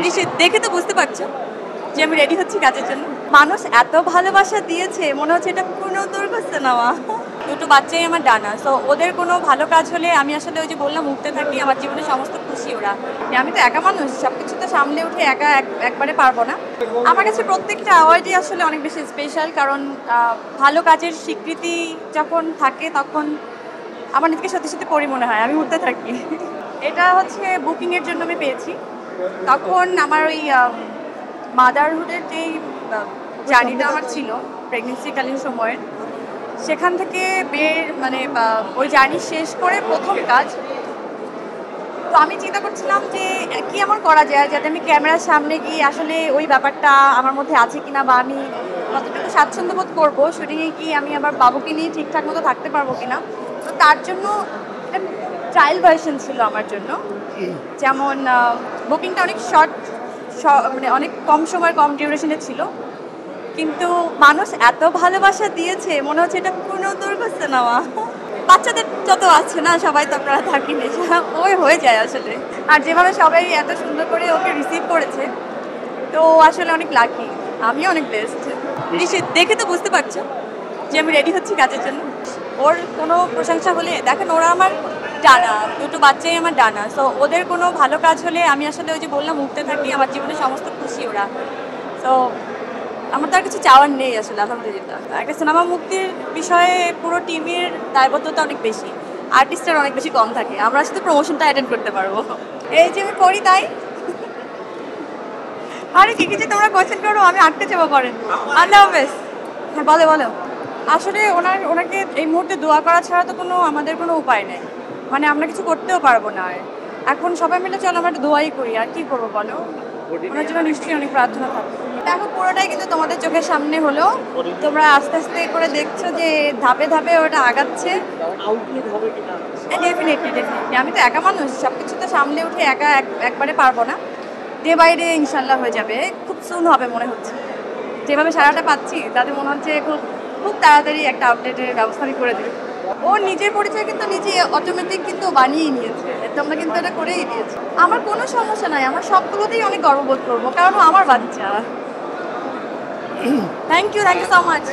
নিশ্চয়ই দেখে তো বুঝতে পারছো যে আমি রেডি হচ্ছি কাজের জন্য। মানুষ এত ভালোবাসা দিয়েছে, মনে হচ্ছে এটা কোনো দুর্গস্থ নেওয়া। দুটো বাচ্চাই আমার ডানা, সো ওদের কোনো ভালো কাজ হলে আমি আসলে ওই যে বললাম উঠতে থাকি, আমার জীবনে সমস্ত খুশি ওরা। আমি তো একা মানুষ, সবকিছু তো সামলে উঠে একা একবারে পারবো না। আমার কাছে প্রত্যেকটা অ্যাওয়ার্ডই আসলে অনেক বেশি স্পেশাল, কারণ ভালো কাজের স্বীকৃতি যখন থাকে তখন আমার নিজেকে সত্যি সত্যি পরি মনে হয়, আমি উঠতে থাকি। এটা হচ্ছে বুকিংয়ের জন্য আমি পেয়েছি। তখন আমার ওই মাদারহুডের যেই জার্নিটা আমার ছিল প্রেগনেন্সিকালীন সময়ের, সেখান থেকে মানে ওই জার্নি শেষ করে প্রথম কাজ। তো আমি চিন্তা করছিলাম যে কি এমন করা যায় যাতে আমি ক্যামেরার সামনে গিয়ে আসলে ওই ব্যাপারটা আমার মধ্যে আছে কিনা, বা আমি কতটুকু স্বাচ্ছন্দ্য বোধ করবো শুটিংয়ে গিয়ে, আমি আমার বাবুকে নিয়ে ঠিকঠাক মতো থাকতে পারবো কিনা। তো তার জন্য ট্রায়াল ভার্সন ছিল আমার জন্য। যেমন বুকিংটা অনেক শর্ট, মানে অনেক কম সময় কম ডিউরেশনে ছিল, কিন্তু মানুষ এত ভালোবাসা দিয়েছে, মনে হচ্ছে এটা কোনো দুর্গস্থ নেওয়া। বাচ্চাদের যত আছে না, সবাই তো আপনারা থাকেন, ওই হয়ে যায় আসলে। আর যেভাবে সবাই এত সুন্দর করে ওকে রিসিভ করেছে, তো আসলে অনেক লাকি, আমিও অনেক বেস্ট। নিশ্চয়ই দেখে তো বুঝতে পারছো যে আমি রেডি হচ্ছি কাজের জন্য। ওর কোনো প্রশংসা হলে, দেখেন ওরা আমার ডানা, দুটো বাচ্চাই আমার ডানা, সো ওদের কোনো ভালো কাজ হলে আমি আসলে ওই যে বললাম উঠতে থাকি, আমার জীবনে সমস্ত খুশি ওরা। তো আমার তো আর কিছু চাওয়ার নেই আসলে, আলহামদুলিল্লাহ। একটা সিনেমা মুক্তির বিষয়ে পুরো টিমের দায়বদ্ধতা অনেক বেশি, আর্টিস্টের অনেক বেশি কম থাকে, আমরা শুধু প্রমোশনটা অ্যাটেন্ড করতে পারবো। এই যে আমি করি তাই। আরে কি যে তোমরা কোয়েশ্চেন করো, আমি আটকে যাবো পরে। আল্লাহ হাফেজ। হ্যাঁ বলো বলো। আসলে ওনাকে এই মুহূর্তে দোয়া করা ছাড়া তো আমাদের কোনো উপায় নেই, মানে আমরা কিছু করতেও পারবো না। এখন সবাই মিলে চলো আমরা দোয়াই করি, আর কি করবো বলো। ওনার জন্য নিশ্চয়ই অনেক প্রার্থনা থাকবে। দেখো পুরোটাই কিন্তু তোমাদের চোখের সামনে হলো, তোমরা আস্তে আস্তে করে দেখছো যে ধাপে ধাপে ওটা আগাচ্ছে। ডেফিনেটলি আমি তো একা মানুষ, সবকিছু তো সামলে উঠে একা একবারে পারবো না। ডে বাই ডে ইনশাল্লাহ হয়ে যাবে, খুব সুন হবে মনে হচ্ছে। যেভাবে সারাটা পাচ্ছি তাতে মনে হচ্ছে খুব খুব তাড়াতাড়ি একটা আপডেটের ব্যবস্থা আমি করে দিই। ও নিজের পরিচয় কিন্তু নিজে অটোমেটিক কিন্তু বানিয়েই নিয়েছে, তোমরা কিন্তু এটা করেই দিয়েছে। আমার কোনো সমস্যা নাই, আমার সবগুলোতেই অনেক গর্ববোধ করবো, কারণ ও আমার বাচ্চা। Thank you so much.